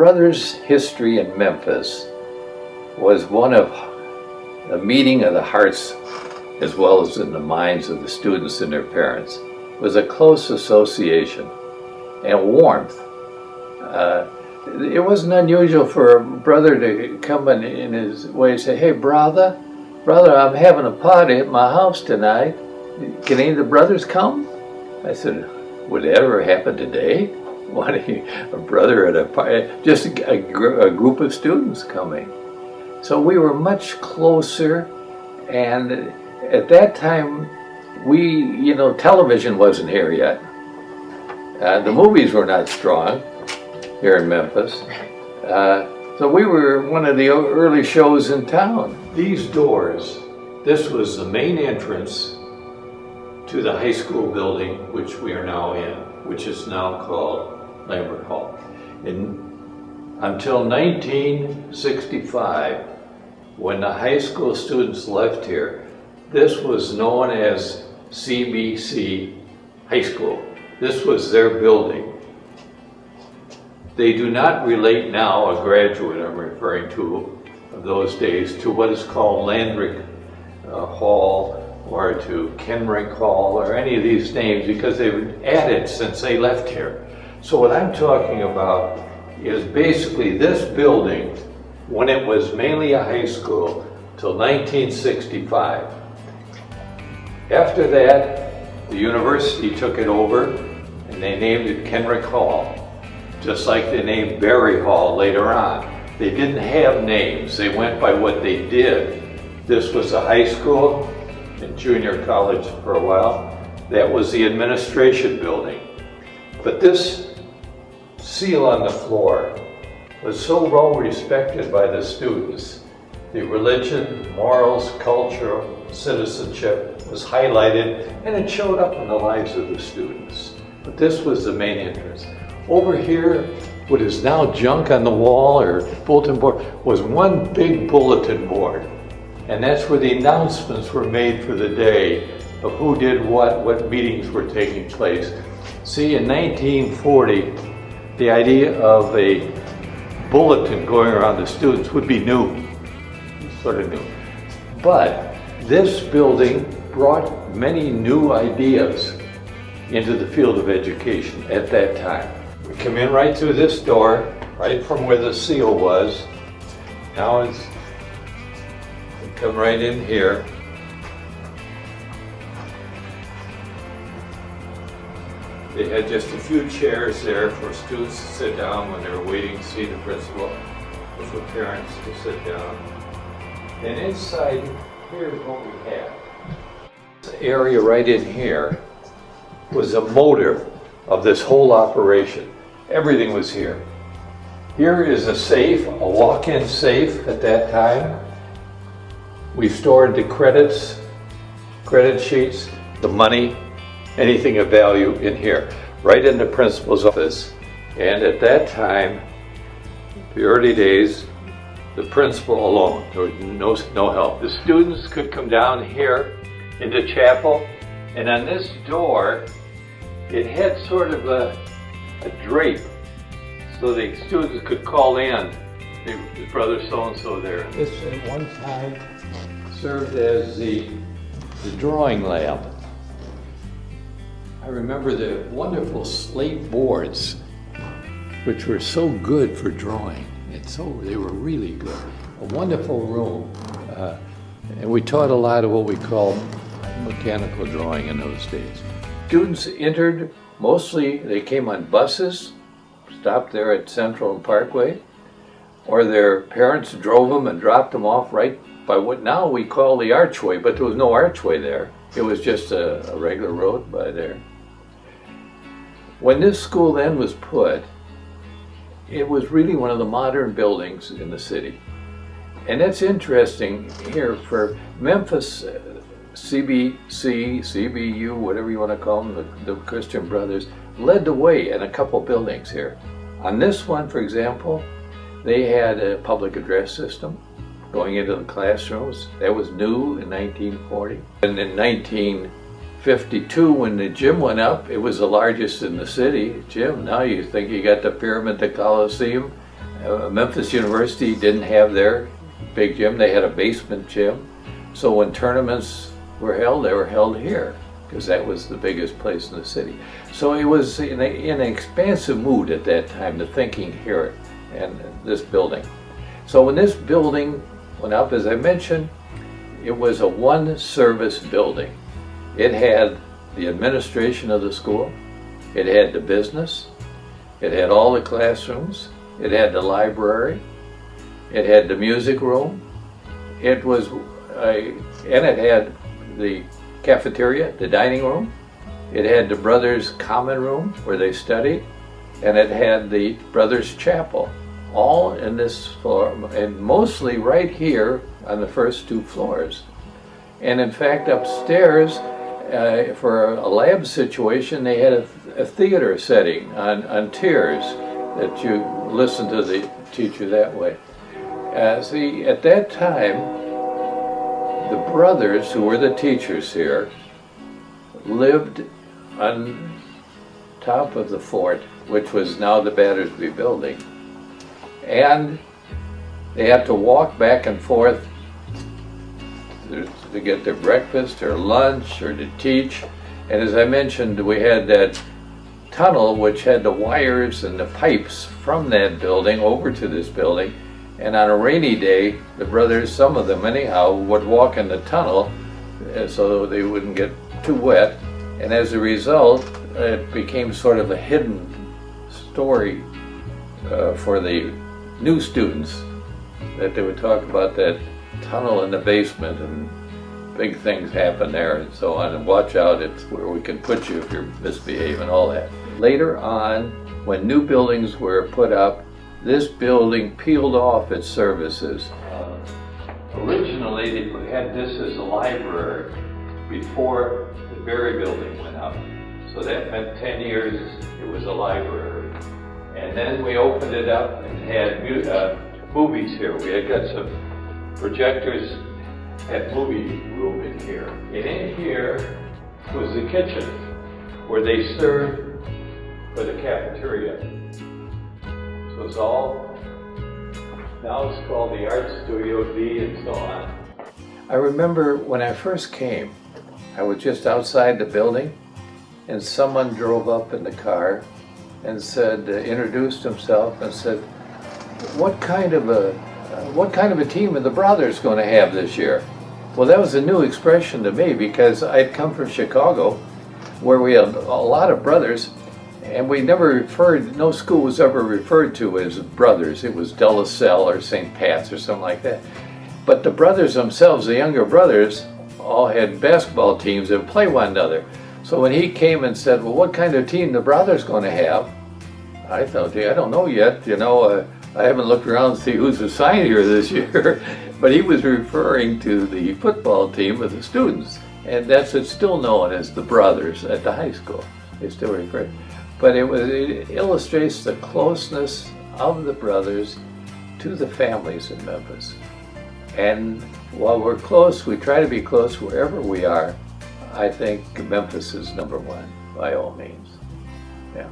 brothers' history in Memphis was one of a meeting of the hearts as well as in the minds of the students and their parents. It was a close association and warmth. It wasn't unusual for a brother to come in his way and say, "Hey, brother, I'm having a party at my house tonight. Can any of the brothers come?" I said, "Would that ever happen today? Why do you, a brother at a party?" Just a group of students coming. So we were much closer, and at that time, television wasn't here yet. The movies were not strong here in Memphis. So we were one of the early shows in town. These doors, this was the main entrance to the high school building, which we are now in, which is now called Lambert Hall. Until 1965, when the high school students left here, this was known as CBC High School. This was their building. They do not relate now, a graduate I'm referring to of those days, to what is called Landrick Hall or to Kenrick Hall or any of these names, because they were added since they left here. So what I'm talking about is basically this building, when it was mainly a high school, till 1965. After that, the university took it over and they named it Kenrick Hall, just like they named Berry Hall later on. They didn't have names, they went by what they did. This was a high school and junior college for a while. That was the administration building. But this seal on the floor was so well respected by the students. The religion, morals, culture, citizenship was highlighted, and it showed up in the lives of the students. But this was the main entrance. Over here, what is now junk on the wall or bulletin board, was one big bulletin board. And that's where the announcements were made for the day of who did what meetings were taking place. See, in 1940, the idea of a bulletin going around the students would be new, sort of new. But this building brought many new ideas into the field of education at that time. We come in right through this door, right from where the seal was. Now we come right in here. They had just a few chairs there for students to sit down when they were waiting to see the principal, or for parents to sit down. And inside, here's what we had. This area right in here was the motor of this whole operation. Everything was here. Here is a safe, a walk-in safe at that time. We stored the credit sheets, the money, anything of value in here, right in the principal's office. And at that time, the early days, the principal alone, there was no help. The students could come down here into chapel, and on this door, it had sort of a drape, so the students could call in, brother so-and-so there. This at one time served as the drawing lab. I remember the wonderful slate boards, which were so good for drawing. They were really good. A wonderful room. And we taught a lot of what we call mechanical drawing in those days. Students entered, mostly they came on buses, stopped there at Central and Parkway, or their parents drove them and dropped them off right by what now we call the archway, but there was no archway there. It was just a regular road by there. When this school then was put, it was really one of the modern buildings in the city. And that's interesting here for Memphis, CBC, CBU, whatever you want to call them, the Christian Brothers, led the way in a couple buildings here. On this one, for example, they had a public address system going into the classrooms. That was new in 1940. And in 1952, when the gym went up, it was the largest in the city, gym. Now you think you got the Pyramid, the Coliseum. Memphis University didn't have their big gym. They had a basement gym. So when tournaments were held, they were held here because that was the biggest place in the city. So it was in an expansive mood at that time, the thinking here and this building. So when this building went up, as I mentioned, it was a one-service building. It had the administration of the school, it had the business, it had all the classrooms, it had the library, it had the music room, it was and it had the cafeteria, the dining room, it had the brothers' common room where they studied, and it had the brothers' chapel, all in this floor, and mostly right here on the first two floors. And in fact, upstairs, for a lab situation, they had a theater setting on tiers that you listen to the teacher that way. See, at that time, the brothers, who were the teachers here, lived on top of the fort, which was now the Battersby building. And they had to walk back and forth to get their breakfast or lunch or to teach. And as I mentioned, we had that tunnel which had the wires and the pipes from that building over to this building. And on a rainy day, the brothers, some of them anyhow, would walk in the tunnel so they wouldn't get too wet. And as a result, it became sort of a hidden story for the new students, that they would talk about that tunnel in the basement and big things happen there and so on, and watch out, it's where we can put you if you misbehave and all that. Later on, when new buildings were put up, this building peeled off its services. Originally, they had this as a library before the Berry building went up. So that meant 10 years it was a library. And then we opened it up and had movies here. We had got some projectors at movie room in here. And in here was the kitchen where they served for the cafeteria. So it's all, now it's called the Art Studio D and so on. I remember when I first came, I was just outside the building and someone drove up in the car and said, introduced himself and said, what kind of a team are the brothers going to have this year? Well, that was a new expression to me because I'd come from Chicago where we had a lot of brothers, and we never referred, no school was ever referred to as brothers. It was De La Salle or St. Pat's or something like that. But the brothers themselves, the younger brothers, all had basketball teams that play one another. So when he came and said, well, what kind of team the brothers going to have? I thought, I don't know yet. You know, I haven't looked around to see who's assigned here this year. But he was referring to the football team of the students. And that's it's still known as the brothers at the high school. They still refer. But it illustrates the closeness of the brothers to the families in Memphis. And while we're close, we try to be close wherever we are. I think Memphis is number one, by all means. Yeah.